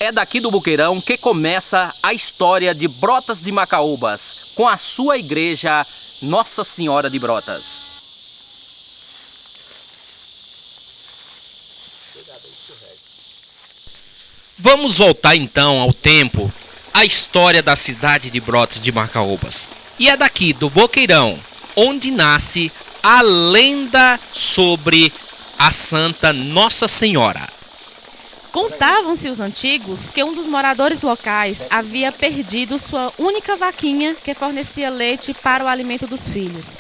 É daqui do Boqueirão que começa a história de Brotas de Macaúbas, com a sua igreja Nossa Senhora de Brotas. Vamos voltar então ao tempo, a história da cidade de Brotas de Macaúbas. E é daqui do Boqueirão, onde nasce a lenda sobre a Santa Nossa Senhora. Contavam-se os antigos que um dos moradores locais havia perdido sua única vaquinha que fornecia leite para o alimento dos filhos.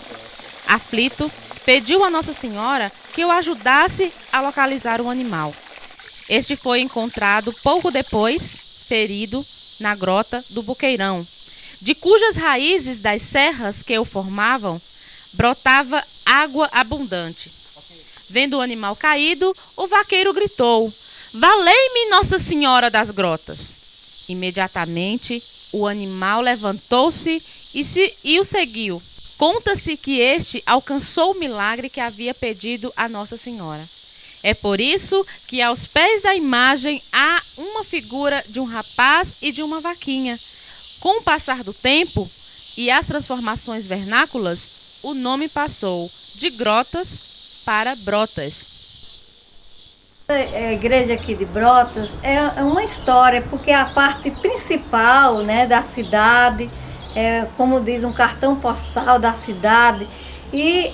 Aflito, pediu a Nossa Senhora que o ajudasse a localizar o animal. Este foi encontrado pouco depois, ferido, na grota do Boqueirão, de cujas raízes das serras que o formavam brotava água abundante. Vendo o animal caído, o vaqueiro gritou: "Valei-me, Nossa Senhora das Grotas!" Imediatamente, o animal levantou-se e o seguiu. Conta-se que este alcançou o milagre que havia pedido a Nossa Senhora. É por isso que aos pés da imagem há uma figura de um rapaz e de uma vaquinha. Com o passar do tempo e as transformações vernáculas, o nome passou de Grotas para Brotas. A igreja aqui de Brotas é uma história, porque a parte principal, né, da cidade, como diz, um cartão postal da cidade, e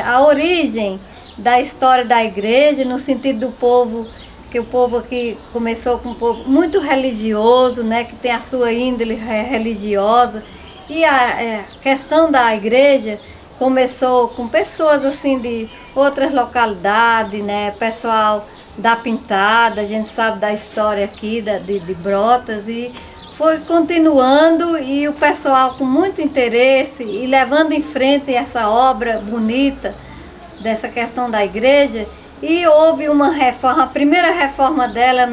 a origem da história da igreja, no sentido do povo, que o povo aqui começou com um povo muito religioso, né, que tem a sua índole religiosa, e a questão da igreja começou com pessoas assim de outras localidades, né, pessoal da Pintada, a gente sabe da história aqui de Brotas, e foi continuando, e o pessoal com muito interesse e levando em frente essa obra bonita dessa questão da igreja. E houve uma reforma, a primeira reforma dela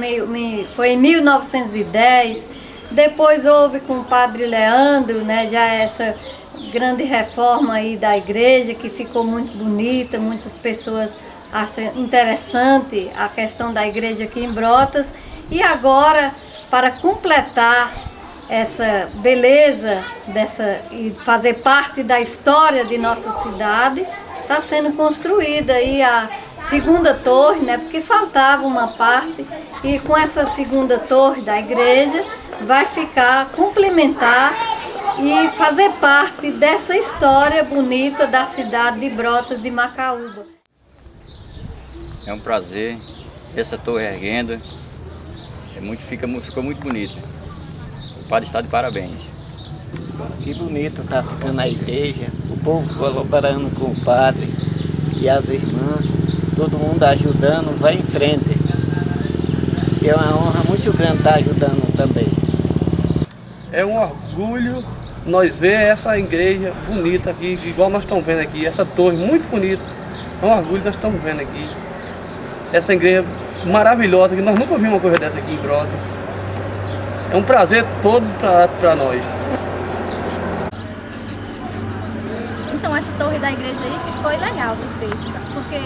foi em 1910, depois houve com o padre Leandro, né, já essa grande reforma aí da igreja, que ficou muito bonita, muitas pessoas acham interessante a questão da igreja aqui em Brotas. E agora, para completar essa beleza e fazer parte da história de nossa cidade, está sendo construída aí a segunda torre, né, porque faltava uma parte, e com essa segunda torre da igreja vai ficar, complementar e fazer parte dessa história bonita da cidade de Brotas de Macaúba. É um prazer, essa torre erguendo, ficou muito bonito. O padre está de parabéns. Que bonito está ficando a igreja, o povo colaborando com o padre e as irmãs, todo mundo ajudando, vai em frente. E é uma honra muito grande estar ajudando também. É um orgulho nós ver essa igreja bonita aqui, igual nós estamos vendo aqui, essa torre muito bonita. É um orgulho nós estamos vendo aqui. Essa igreja maravilhosa, que nós nunca vimos uma coisa dessa aqui em Brotas. É um prazer todo para nós. Então essa torre da igreja aí foi legal ter feito, sabe? Porque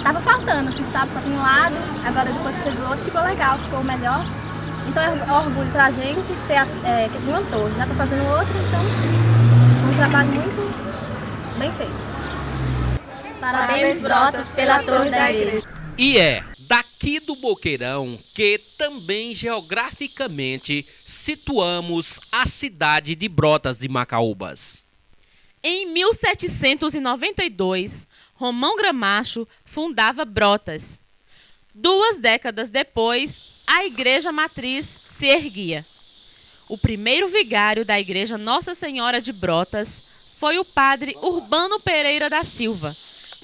tava faltando, assim, sabe? Só tem um lado, agora depois que fez o outro ficou legal, ficou melhor. Então é um orgulho pra gente ter que tem uma torre. Já tá fazendo outra, então é um trabalho muito bem feito. Parabéns, Brotas, pela torre da igreja. E é daqui do Boqueirão que também geograficamente situamos a cidade de Brotas de Macaúbas. Em 1792, Romão Gramacho fundava Brotas. 2 décadas depois, a igreja matriz se erguia. O primeiro vigário da igreja Nossa Senhora de Brotas foi o padre Urbano Pereira da Silva,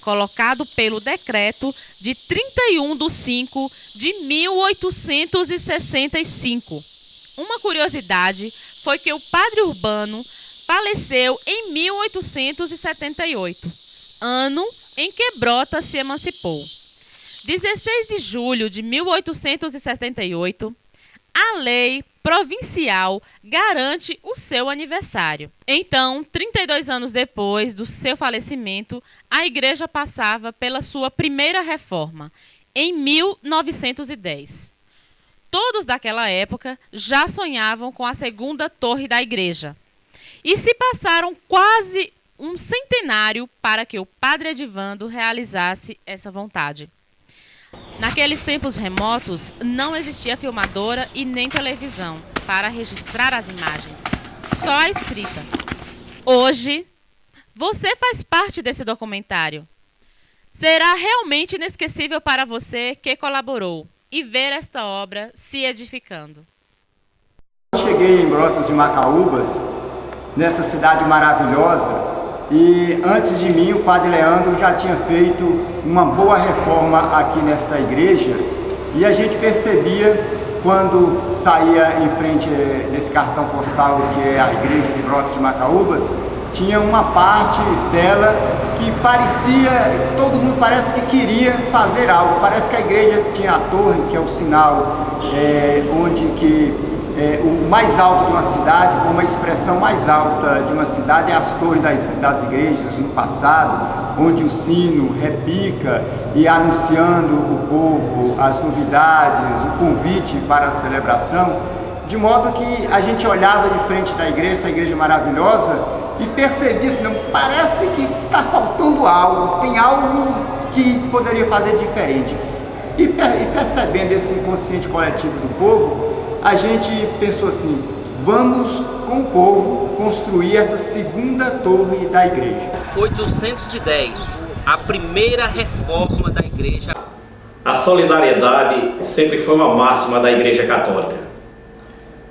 colocado pelo decreto de 31/5/1865. Uma curiosidade foi que o padre Urbano faleceu em 1878, ano em que Brotas se emancipou. 16 de julho de 1878, a lei provincial garante o seu aniversário. Então, 32 anos depois do seu falecimento, a igreja passava pela sua primeira reforma, em 1910. todos daquela época já sonhavam com a segunda torre da igreja. E se passaram quase um centenário para que o padre Edivando realizasse essa vontade. Naqueles tempos remotos, não existia filmadora e nem televisão para registrar as imagens, só a escrita. Hoje, você faz parte desse documentário. Será realmente inesquecível para você que colaborou e ver esta obra se edificando. Cheguei em Brotas de Macaúbas, nessa cidade maravilhosa, e antes de mim o Padre Leandro já tinha feito uma boa reforma aqui nesta igreja, e a gente percebia quando saía em frente desse cartão postal que é a igreja de Brotas de Macaúbas, tinha uma parte dela que parecia, todo mundo parece que queria fazer algo, parece que a igreja tinha a torre, que é o sinal onde que o mais alto de uma cidade, como a expressão mais alta de uma cidade é as torres das igrejas no passado, onde o sino repica e anunciando o povo as novidades, o convite para a celebração, de modo que a gente olhava de frente da igreja, essa igreja maravilhosa, e percebia assim, não, parece que está faltando algo, tem algo que poderia fazer diferente. E percebendo esse inconsciente coletivo do povo, a gente pensou assim, vamos com o povo construir essa segunda torre da igreja. 810, a primeira reforma da igreja. A solidariedade sempre foi uma máxima da Igreja Católica.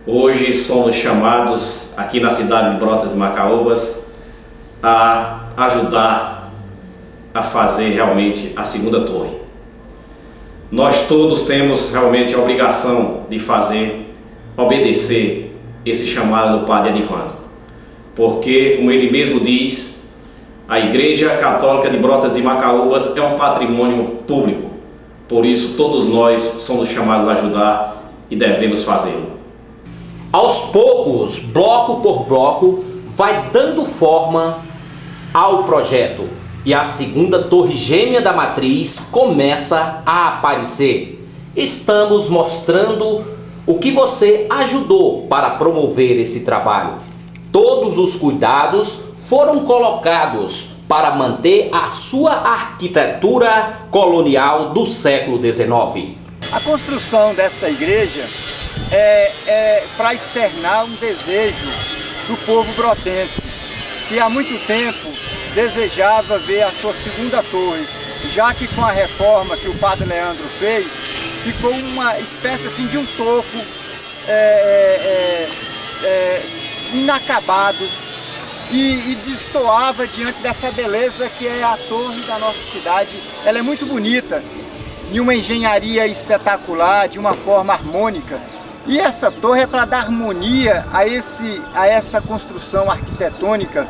Hoje somos chamados aqui na cidade de Brotas de Macaúbas a ajudar a fazer realmente a segunda torre. Nós todos temos realmente a obrigação de obedecer esse chamado do Padre Edivando, porque, como ele mesmo diz, a Igreja Católica de Brotas de Macaúbas é um patrimônio público, por isso todos nós somos chamados a ajudar e devemos fazê-lo. Aos poucos, bloco por bloco, vai dando forma ao projeto e a segunda torre gêmea da matriz começa a aparecer. Estamos mostrando o que você ajudou para promover esse trabalho. Todos os cuidados foram colocados para manter a sua arquitetura colonial do século XIX. A construção desta igreja é para externar um desejo do povo brotense, que há muito tempo desejava ver a sua segunda torre, já que com a reforma que o Padre Leandro fez, ficou uma espécie assim de um toco inacabado e destoava diante dessa beleza que é a torre da nossa cidade. Ela é muito bonita, de uma engenharia espetacular, de uma forma harmônica. E essa torre é para dar harmonia a essa construção arquitetônica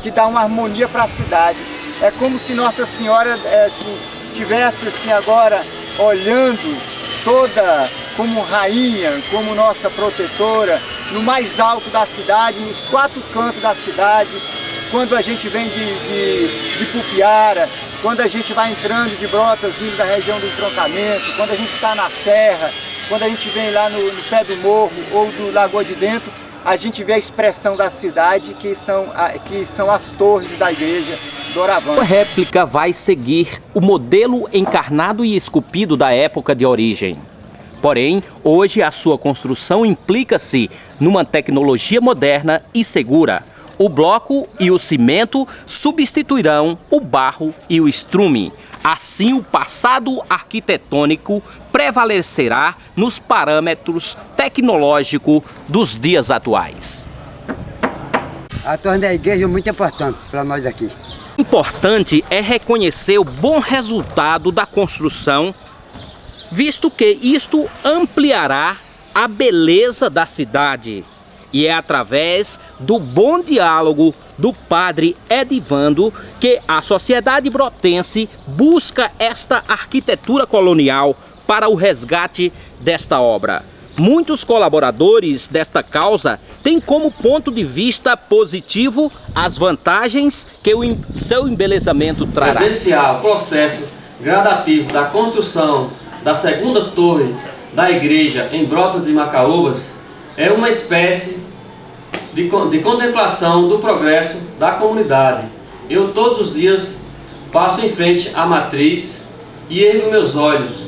que dá uma harmonia para a cidade. É como se Nossa Senhora estivesse assim agora olhando toda como rainha, como nossa protetora, no mais alto da cidade, nos 4 cantos da cidade, quando a gente vem de Pupiara, quando a gente vai entrando de Brotas, vindo da região do entroncamento, quando a gente está na serra, quando a gente vem lá no pé do morro ou do Lagoa de Dentro, a gente vê a expressão da cidade, que são as torres da igreja doravante. A réplica vai seguir o modelo encarnado e esculpido da época de origem. Porém, hoje a sua construção implica-se numa tecnologia moderna e segura. O bloco e o cimento substituirão o barro e o estrume. Assim, o passado arquitetônico prevalecerá nos parâmetros tecnológicos dos dias atuais. A torre da igreja é muito importante para nós aqui. Importante é reconhecer o bom resultado da construção, visto que isto ampliará a beleza da cidade. E é através do bom diálogo do Padre Edivando que a sociedade brotense busca esta arquitetura colonial para o resgate desta obra. Muitos colaboradores desta causa têm como ponto de vista positivo as vantagens que o seu embelezamento trará. Presenciar o processo gradativo da construção da segunda torre da igreja em Brotas de Macaúbas é uma espécie de contemplação do progresso da comunidade. Eu todos os dias passo em frente à matriz e ergo meus olhos.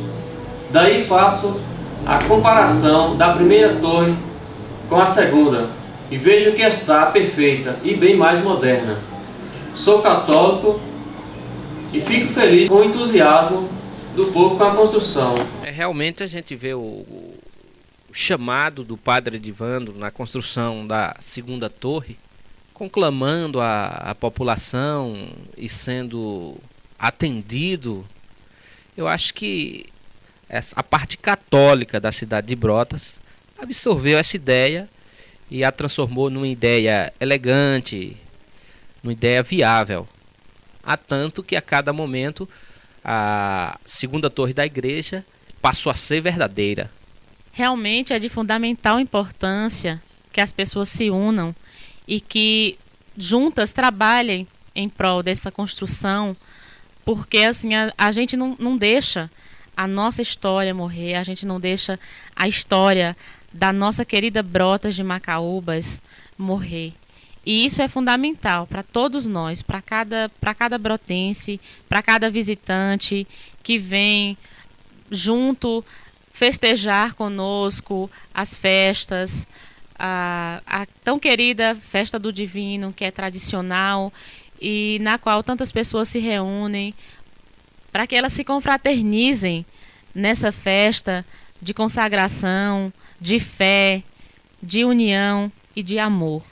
Daí faço a comparação da primeira torre com a segunda e vejo que está perfeita e bem mais moderna. Sou católico e fico feliz com o entusiasmo do povo com a construção. Realmente a gente vê o chamado do Padre Edivando na construção da segunda torre, conclamando a população e sendo atendido. Eu acho que a parte católica da cidade de Brotas absorveu essa ideia e a transformou numa ideia elegante, numa ideia viável. Há tanto que a cada momento a segunda torre da igreja passou a ser verdadeira. Realmente é de fundamental importância que as pessoas se unam e que juntas trabalhem em prol dessa construção, porque assim a gente não deixa a nossa história morrer, a gente não deixa a história da nossa querida Brotas de Macaúbas morrer. E isso é fundamental para todos nós, para cada brotense, para cada visitante que vem junto festejar conosco as festas, a tão querida Festa do Divino, que é tradicional e na qual tantas pessoas se reúnem para que elas se confraternizem nessa festa de consagração, de fé, de união e de amor.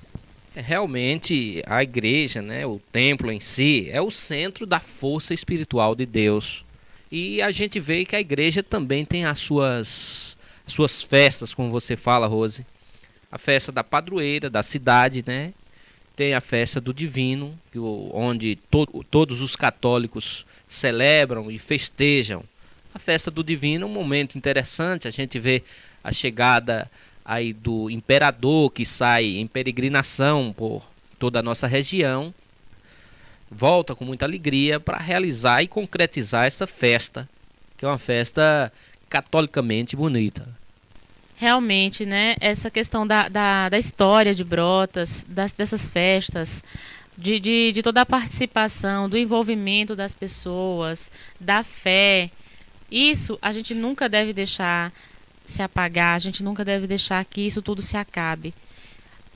Realmente a igreja, né, o templo em si, é o centro da força espiritual de Deus. E a gente vê que a igreja também tem as suas festas, como você fala, Rose. A festa da padroeira, da cidade, né? Tem a festa do Divino, onde todos os católicos celebram e festejam. A festa do Divino é um momento interessante, a gente vê a chegada aí do imperador que sai em peregrinação por toda a nossa região, volta com muita alegria para realizar e concretizar essa festa, que é uma festa catolicamente bonita. Realmente, né, essa questão da história de Brotas, dessas festas, de toda a participação, do envolvimento das pessoas, da fé, isso a gente nunca deve deixar se apagar, a gente nunca deve deixar que isso tudo se acabe.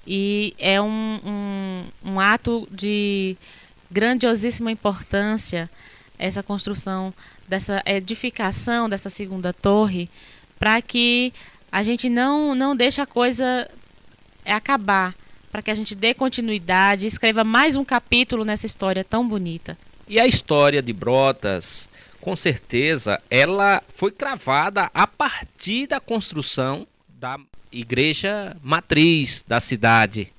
E é um ato de grandiosíssima importância essa construção, dessa edificação dessa segunda torre, para que a gente não deixe a coisa acabar, para que a gente dê continuidade, escreva mais um capítulo nessa história tão bonita. E a história de Brotas, com certeza, ela foi cravada a partir da construção da igreja matriz da cidade.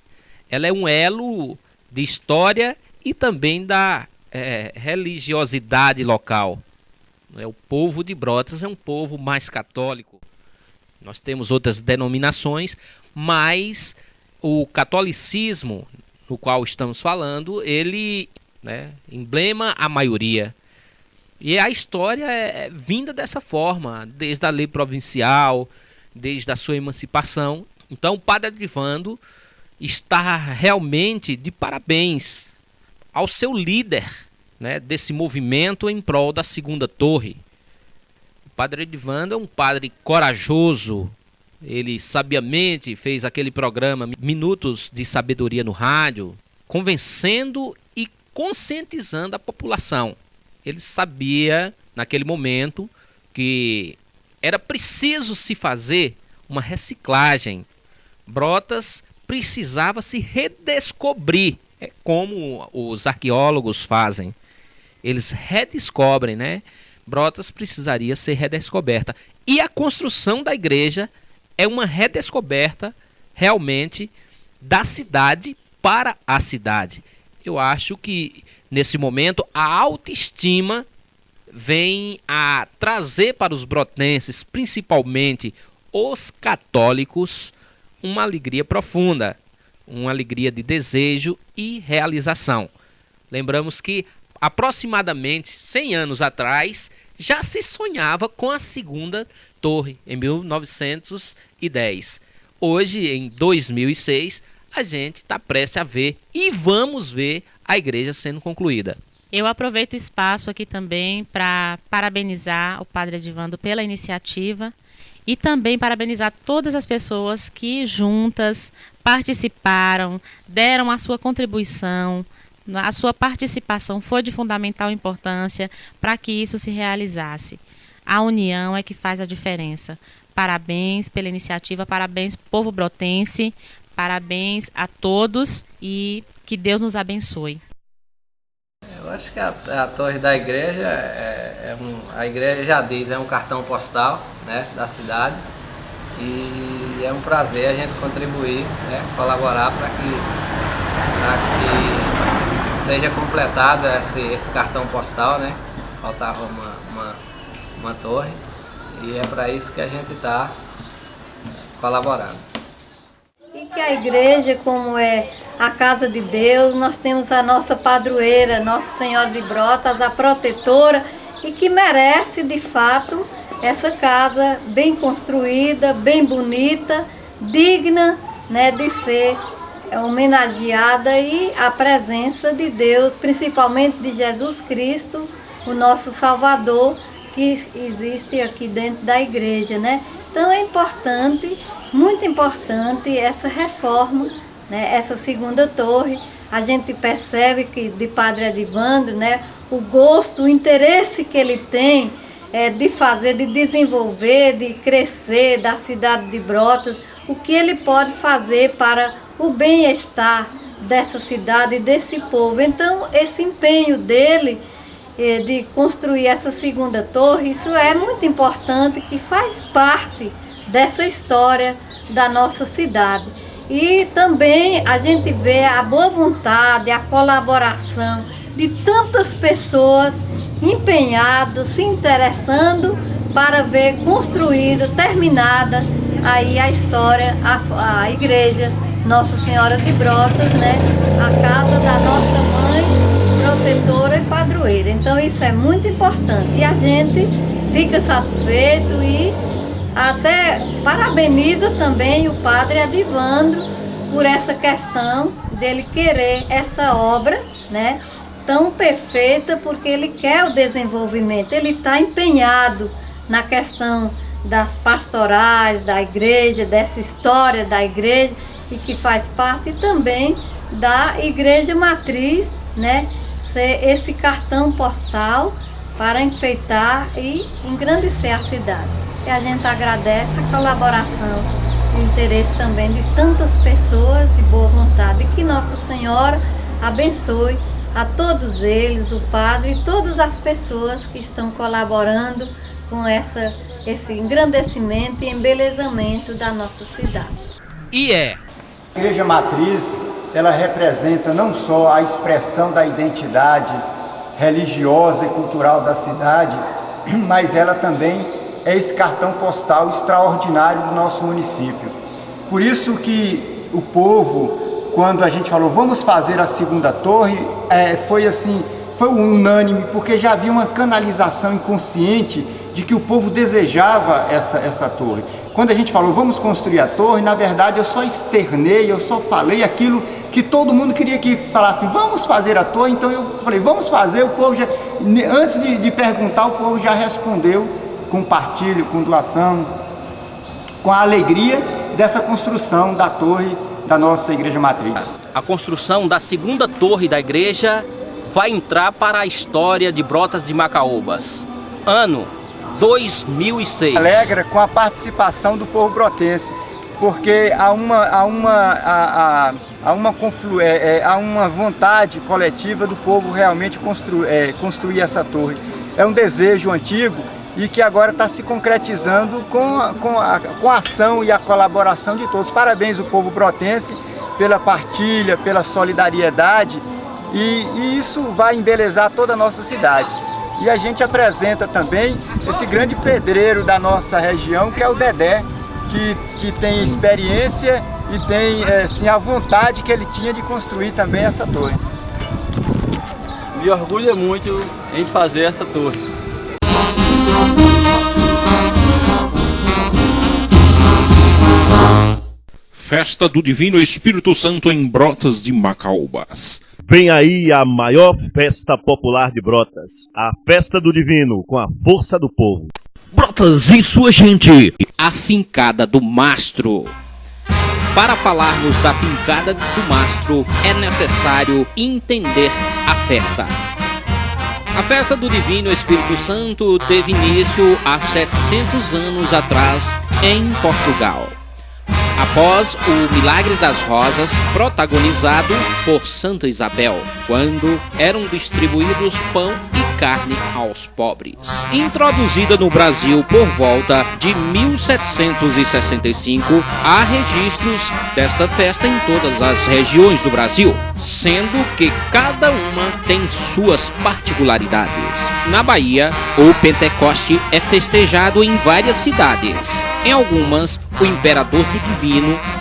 Ela é um elo de história e também da religiosidade local. O povo de Brotas é um povo mais católico. Nós temos outras denominações, mas o catolicismo, no qual estamos falando, ele emblema a maioria. E a história é vinda dessa forma, desde a lei provincial, desde a sua emancipação. Então o Padre Edivando está realmente de parabéns ao seu líder, né, desse movimento em prol da segunda torre. O Padre Edivando é um padre corajoso. Ele sabiamente fez aquele programa Minutos de Sabedoria no rádio, convencendo e conscientizando a população. Ele sabia, naquele momento, que era preciso se fazer uma reciclagem. Brotas precisava se redescobrir, como os arqueólogos fazem. Eles redescobrem, né? Brotas precisaria ser redescoberta. E a construção da igreja é uma redescoberta, realmente, da cidade para a cidade. Eu acho que, nesse momento, a autoestima vem a trazer para os brotenses, principalmente os católicos, uma alegria profunda, uma alegria de desejo e realização. Lembramos que aproximadamente 100 anos atrás já se sonhava com a segunda torre em 1910. Hoje, em 2006, a gente está prestes a ver e vamos ver a igreja sendo concluída. Eu aproveito o espaço aqui também para parabenizar o Padre Edivando pela iniciativa e também parabenizar todas as pessoas que juntas participaram, deram a sua contribuição. A sua participação foi de fundamental importância para que isso se realizasse. A união é que faz a diferença. Parabéns pela iniciativa, parabéns povo brotense, parabéns a todos e que Deus nos abençoe. Eu acho que a torre da igreja, a igreja já diz, é um cartão postal, né, da cidade, e é um prazer a gente contribuir, né, colaborar para que seja completado esse cartão postal, né? Faltava uma torre e é para isso que a gente está colaborando. E que a igreja, como é a casa de Deus, nós temos a nossa padroeira, Nossa Senhora de Brotas, a protetora, e que merece de fato essa casa bem construída, bem bonita, digna, né, de ser homenageada, e a presença de Deus, principalmente de Jesus Cristo, o nosso Salvador, que existe aqui dentro da igreja, né? Então é importante, muito importante essa reforma, né? Essa segunda torre. A gente percebe que de Padre Edivando, né, o gosto, o interesse que ele tem de fazer, de desenvolver, de crescer da cidade de Brotas, o que ele pode fazer para o bem-estar dessa cidade e desse povo. Então, esse empenho dele de construir essa segunda torre, isso é muito importante, que faz parte dessa história da nossa cidade. E também a gente vê a boa vontade, a colaboração de tantas pessoas empenhadas, se interessando para ver construída, terminada aí a história, a igreja Nossa Senhora de Brotas, né? A casa da nossa mãe, protetora e padroeira. Então isso é muito importante e a gente fica satisfeito e até parabeniza também o Padre Edivando por essa questão dele querer essa obra, né, tão perfeita, porque ele quer o desenvolvimento, ele está empenhado na questão das pastorais da igreja, dessa história da igreja, e que faz parte também da igreja matriz, né, ser esse cartão postal para enfeitar e engrandecer a cidade. E a gente agradece a colaboração e o interesse também de tantas pessoas de boa vontade. E que Nossa Senhora abençoe a todos eles, o Padre e todas as pessoas que estão colaborando com esse engrandecimento e embelezamento da nossa cidade. A Igreja Matriz, ela representa não só a expressão da identidade religiosa e cultural da cidade, mas ela também é esse cartão postal extraordinário do nosso município. Por isso que o povo, quando a gente falou, vamos fazer a segunda torre, foi unânime, porque já havia uma canalização inconsciente de que o povo desejava essa torre. Quando a gente falou, vamos construir a torre, na verdade eu só externei, eu só falei aquilo que todo mundo queria que falasse, vamos fazer a torre. Então eu falei, vamos fazer, o povo já, antes de perguntar, o povo já respondeu com partilho, com doação, com a alegria dessa construção da torre da nossa Igreja Matriz. A construção da segunda torre da igreja vai entrar para a história de Brotas de Macaúbas. Ano 2006. Alegra com a participação do povo brotense, porque há uma vontade coletiva do povo realmente construir essa torre. É um desejo antigo e que agora está se concretizando com a ação e a colaboração de todos. Parabéns ao povo brotense pela partilha, pela solidariedade, e isso vai embelezar toda a nossa cidade. E a gente apresenta também esse grande pedreiro da nossa região, que é o Dedé, que tem experiência e tem assim, a vontade que ele tinha de construir também essa torre. Me orgulha muito em fazer essa torre. Festa do Divino Espírito Santo em Brotas de Macaúbas. Vem aí a maior festa popular de Brotas, a Festa do Divino, com a força do povo. Brotas e sua gente, a fincada do Mastro. Para falarmos da fincada do Mastro, é necessário entender a festa. A festa do Divino Espírito Santo teve início há 700 anos atrás em Portugal, após o Milagre das Rosas, protagonizado por Santa Isabel, quando eram distribuídos pão e carne aos pobres. Introduzida no Brasil por volta de 1765, há registros desta festa em todas as regiões do Brasil, sendo que cada uma tem suas particularidades. Na Bahia, o Pentecoste é festejado em várias cidades. Em algumas, o imperador do divino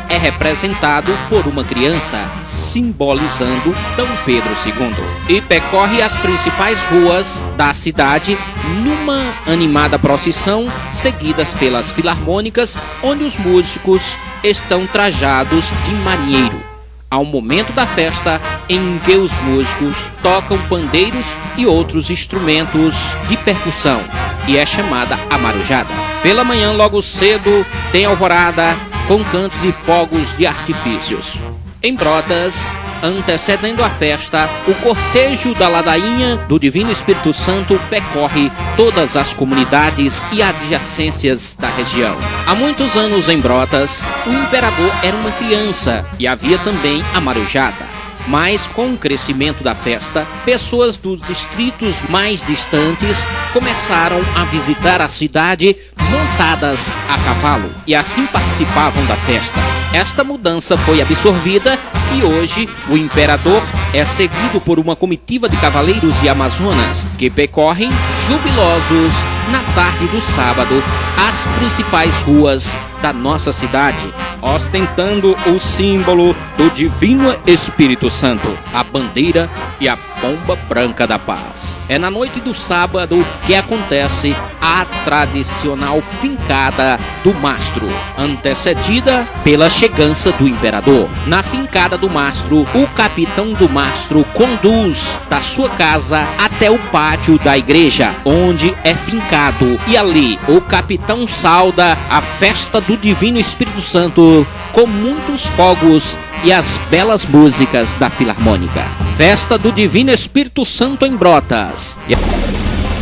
é representado por uma criança, simbolizando Dom Pedro II, e percorre as principais ruas da cidade numa animada procissão, seguidas pelas filarmônicas, onde os músicos estão trajados de marinheiro, ao momento da festa em que os músicos tocam pandeiros e outros instrumentos de percussão, e é chamada a marujada. Pela manhã, logo cedo, tem alvorada com cantos e fogos de artifícios. Em Brotas, antecedendo a festa, o cortejo da ladainha do Divino Espírito Santo percorre todas as comunidades e adjacências da região. Há muitos anos em Brotas, o imperador era uma criança e havia também a marujada. Mas com o crescimento da festa, pessoas dos distritos mais distantes começaram a visitar a cidade montadas a cavalo e assim participavam da festa. Esta mudança foi absorvida e hoje o imperador é seguido por uma comitiva de cavaleiros e amazonas que percorrem jubilosos na tarde do sábado as principais ruas da nossa cidade, ostentando o símbolo do Divino Espírito Santo, a bandeira e a pomba branca da paz. É na noite do sábado que acontece a tradicional fincada do Mastro, antecedida pela chegança do imperador. Na fincada do Mastro, o capitão do Mastro conduz da sua casa até o pátio da igreja, onde é fincado, e ali o capitão sauda a festa do Divino Espírito Santo com muitos fogos e as belas músicas da Filarmônica. Festa do Divino Espírito Santo em Brotas.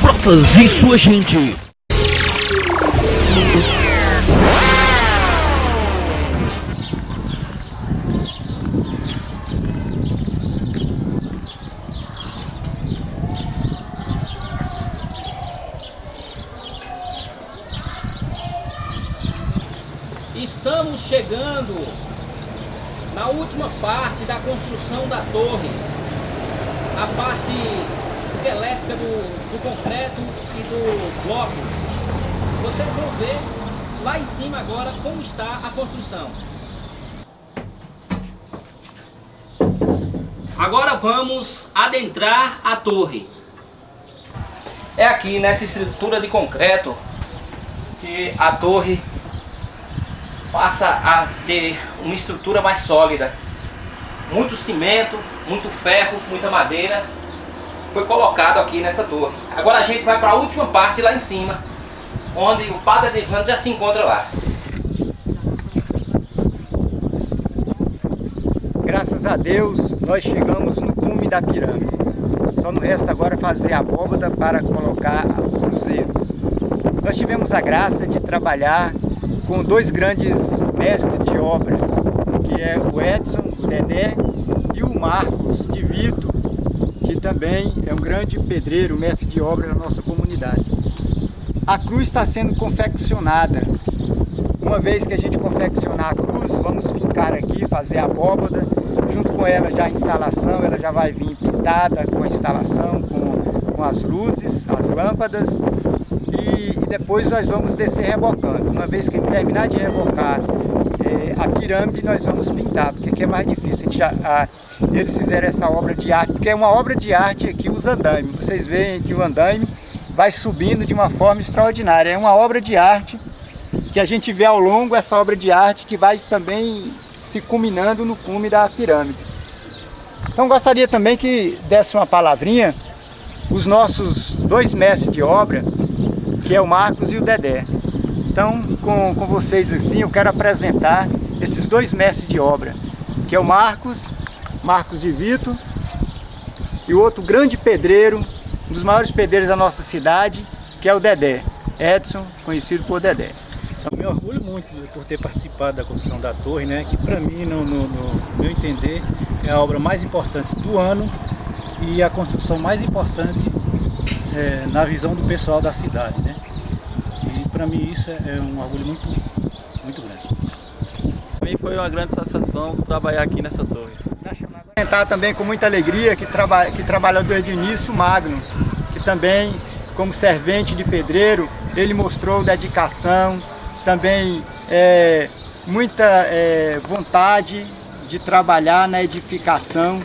Brotas e sua gente. Estamos chegando na última parte da construção da torre, a parte esquelética do concreto e do bloco. Vocês vão ver lá em cima agora como está a construção. Agora vamos adentrar a torre. É aqui nessa estrutura de concreto que a torre passa a ter uma estrutura mais sólida. Muito cimento, muito ferro, muita madeira foi colocado aqui nessa torre. Agora a gente vai para a última parte lá em cima, onde o Padre Adevando já se encontra lá. Graças a Deus, nós chegamos no cume da pirâmide. Só não resta agora fazer a abóbada para colocar o cruzeiro. Nós tivemos a graça de trabalhar com dois grandes mestres de obra, que é o Edson, o Dedé, e o Marcos de Vito, que também é um grande pedreiro, mestre de obra na nossa comunidade. A cruz está sendo confeccionada. Uma vez que a gente confeccionar a cruz, vamos fincar aqui, fazer a abóbada. Junto com ela já a instalação, ela já vai vir pintada com a instalação, com as luzes, as lâmpadas. E depois nós vamos descer rebocando. Uma vez que terminar de rebocar a pirâmide, nós vamos pintar, porque aqui é mais difícil. Eles fizeram essa obra de arte, porque é uma obra de arte aqui, os andaimes. Vocês veem que o andaime vai subindo de uma forma extraordinária. É uma obra de arte que a gente vê ao longo, essa obra de arte que vai também se culminando no cume da pirâmide. Então gostaria também que desse uma palavrinha os nossos 2 mestres de obra, que é o Marcos e o Dedé. Então, com vocês assim, eu quero apresentar esses 2 mestres de obra, que é o Marcos de Vito, e o outro grande pedreiro, um dos maiores pedreiros da nossa cidade, que é o Dedé, Edson, conhecido por Dedé. Eu me orgulho muito por ter participado da construção da torre, né, que para mim, no meu entender, é a obra mais importante do ano e a construção mais importante na visão do pessoal da cidade, né? E para mim isso é um orgulho muito grande. Para mim foi uma grande satisfação trabalhar aqui nessa torre. Apresentar também com muita alegria que trabalhou desde o início o Magno, que também, como servente de pedreiro, ele mostrou dedicação, também muita vontade de trabalhar na edificação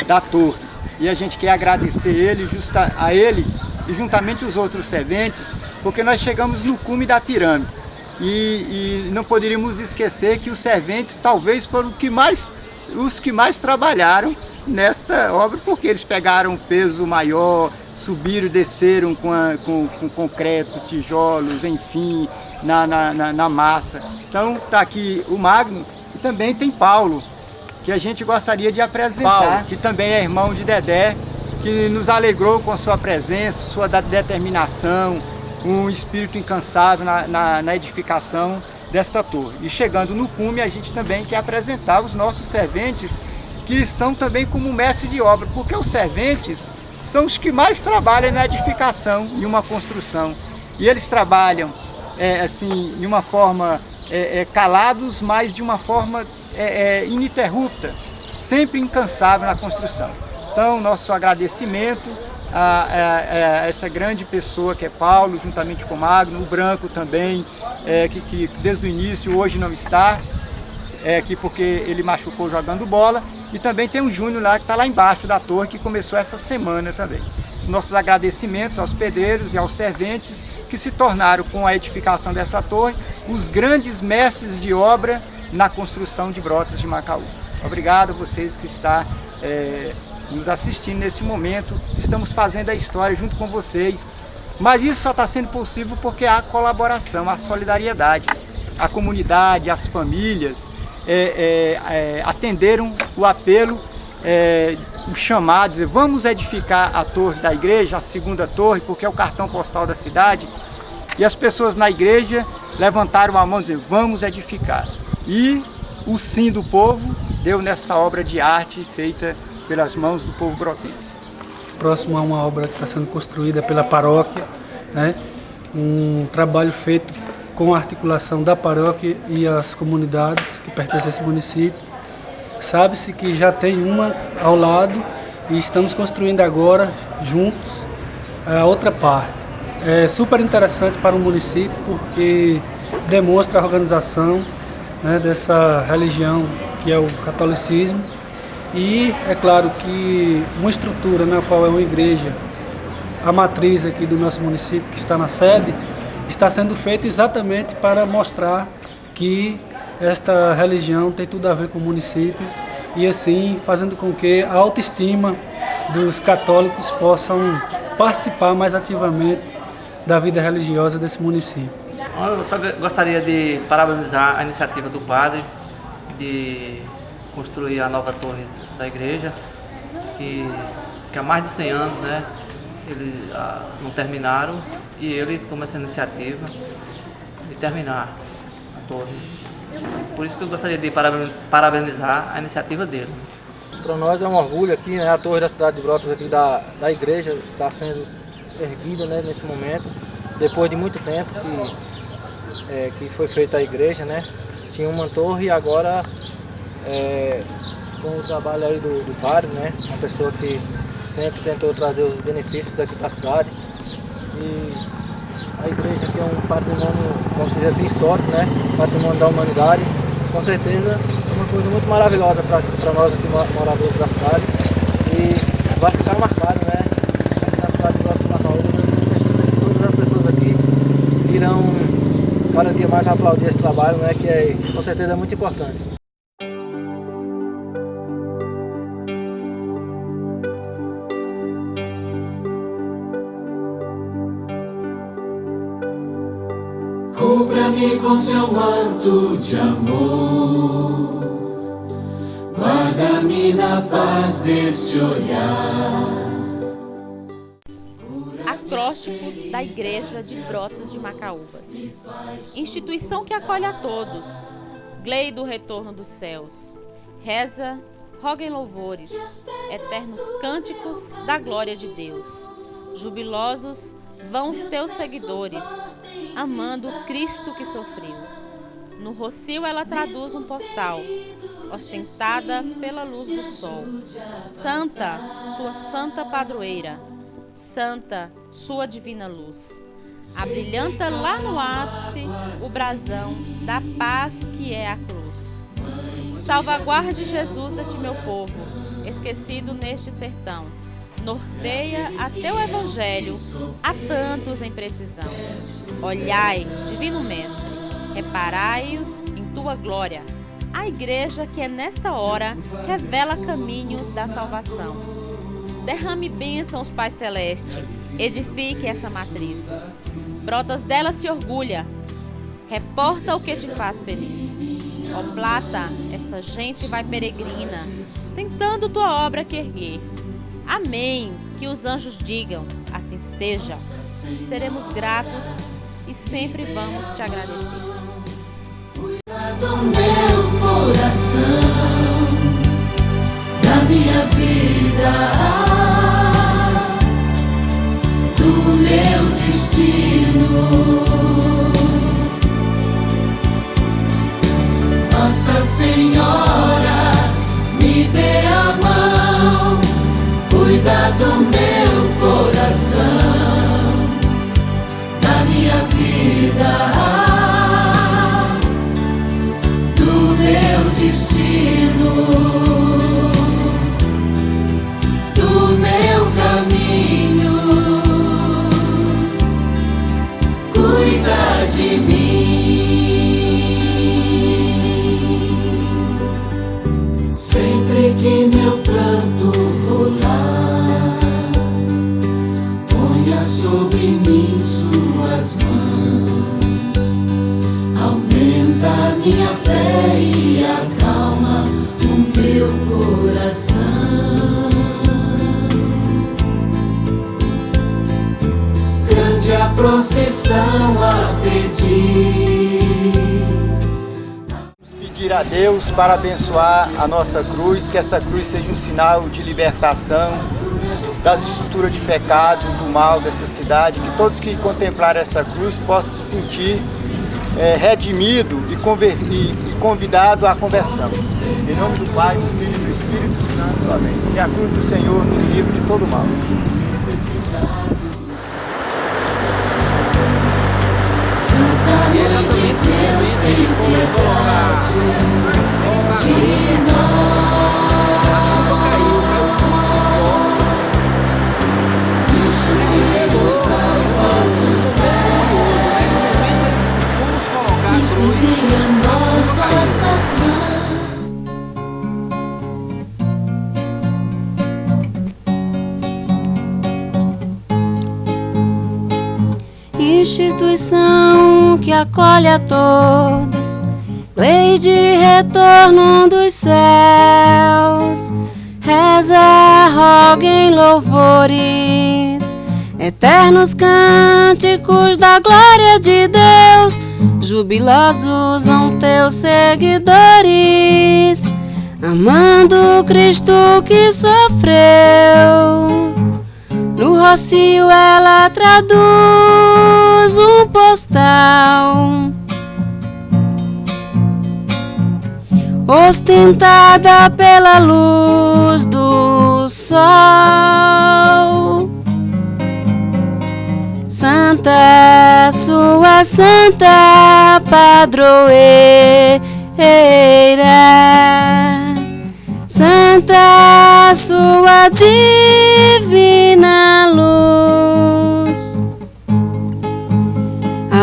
da torre. E a gente quer agradecer a ele e juntamente os outros serventes, porque nós chegamos no cume da pirâmide. E não poderíamos esquecer que os serventes talvez foram os que mais trabalharam nesta obra, porque eles pegaram um peso maior, subiram e desceram com concreto, tijolos, enfim, na massa. Então está aqui o Magno e também tem Paulo, que a gente gostaria de apresentar, Paulo, que também é irmão de Dedé, que nos alegrou com sua presença, sua determinação, um espírito incansável na edificação desta torre. E chegando no cume, a gente também quer apresentar os nossos serventes, que são também como mestre de obra, porque os serventes são os que mais trabalham na edificação e uma construção. E eles trabalham assim, de uma forma calados, mas de uma forma ininterrupta, sempre incansável na construção. Então, nosso agradecimento a essa grande pessoa que é Paulo, juntamente com o Magno, o Branco também, que desde o início hoje não está, aqui porque ele machucou jogando bola, e também tem o Júnior lá, que está lá embaixo da torre, que começou essa semana também. Nossos agradecimentos aos pedreiros e aos serventes que se tornaram, com a edificação dessa torre, os grandes mestres de obra na construção de Brotas de Macaúbas. Obrigado a vocês que estão nos assistindo nesse momento. Estamos fazendo a história junto com vocês, mas isso só está sendo possível porque há colaboração, há solidariedade. A comunidade, as famílias atenderam o apelo, o chamado, dizer, vamos edificar a torre da igreja, a segunda torre, porque é o cartão postal da cidade. E as pessoas na igreja levantaram a mão e disseram, vamos edificar. E o sim do povo deu nesta obra de arte feita pelas mãos do povo brotense. Próximo a uma obra que está sendo construída pela paróquia, né? Um trabalho feito com a articulação da paróquia e as comunidades que pertencem a esse município. Sabe-se que já tem uma ao lado e estamos construindo agora, juntos, a outra parte. É super interessante para o município porque demonstra a organização, né, dessa religião que é o catolicismo. E é claro que uma estrutura na qual é uma igreja, a matriz aqui do nosso município, que está na sede, está sendo feita exatamente para mostrar que esta religião tem tudo a ver com o município e assim fazendo com que a autoestima dos católicos possam participar mais ativamente da vida religiosa desse município. Eu só gostaria de parabenizar a iniciativa do padre de construir a nova torre da igreja, que diz que há mais de 100 anos, né, eles não terminaram, e ele toma essa iniciativa de terminar a torre. Por isso que eu gostaria de parabenizar a iniciativa dele. Para nós é um orgulho aqui, né, a torre da cidade de Brotas aqui da igreja está sendo erguida, né, nesse momento, depois de muito tempo que foi feita a igreja, né, tinha uma torre e agora com o trabalho aí do padre, né, uma pessoa que sempre tentou trazer os benefícios aqui para a cidade. E a igreja aqui é um patrimônio, vamos dizer assim, histórico, né, patrimônio da humanidade. Com certeza é uma coisa muito maravilhosa para nós aqui moradores da cidade e vai ficar marcado, né, na cidade de Brotas de Macaúbas. Eu tenho certeza que todas as pessoas aqui irão cada dia mais aplaudir esse trabalho, né, que com certeza é muito importante. Cobre-me com seu manto de amor, guarda-me na paz deste olhar. Acróstico da Igreja de Brotas de Macaúbas. Instituição que acolhe a todos. Glei do retorno dos céus. Reza, roguem louvores, eternos cânticos da glória de Deus. Jubilosos vão os teus seguidores, amando o Cristo que sofreu. No rocio ela traduz um postal, ostentada pela luz do sol. Santa, sua santa padroeira, santa, sua divina luz. Abrilhanta lá no ápice o brasão da paz que é a cruz. Salvaguarde Jesus este meu povo, esquecido neste sertão. Norteia a teu evangelho a tantos em precisão. Olhai, divino mestre, reparai-os em tua glória. A igreja que é nesta hora revela caminhos da salvação. Derrame bênçãos, Pai Celeste, edifique essa matriz. Brotas dela se orgulha, reporta o que te faz feliz. Ó Plata, essa gente vai peregrina, tentando tua obra que erguer. Amém, que os anjos digam, assim seja. Seremos gratos e sempre vamos te agradecer. Cuida do meu coração, da minha vida, do meu destino. Nossa Senhora, me dê a mão, cuida do meu coração, da minha vida, do meu destino, do meu caminho, cuida de mim. Sempre que meu pranto rolar, ponha sobre mim suas mãos, aumenta a minha fé e acalma o meu coração. Grande a procissão a pedir, pedir a Deus para abençoar a nossa cruz, que essa cruz seja um sinal de libertação das estruturas de pecado, do mal dessa cidade, que todos que contemplarem essa cruz possam se sentir redimido e convidado à conversão. Em nome do Pai, do Filho e do Espírito Santo. Amém. Que a cruz do Senhor nos livre de todo mal. Santa Mãe de Deus, tem piedade de nós. De joelhos aos vossos pés, estendei a nós vossas mãos. Instituição que acolhe a todos, lei de retorno dos céus. Reza, roguem louvores, eternos cânticos da glória de Deus. Jubilosos vão teus seguidores, amando o Cristo que sofreu. No rocio ela traduz um postal, ostentada pela luz do sol. Santa, sua santa padroeira, santa, sua divina luz,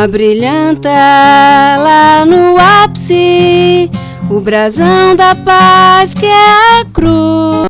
abrilhanta lá no ápice o brasão da paz que é a cruz.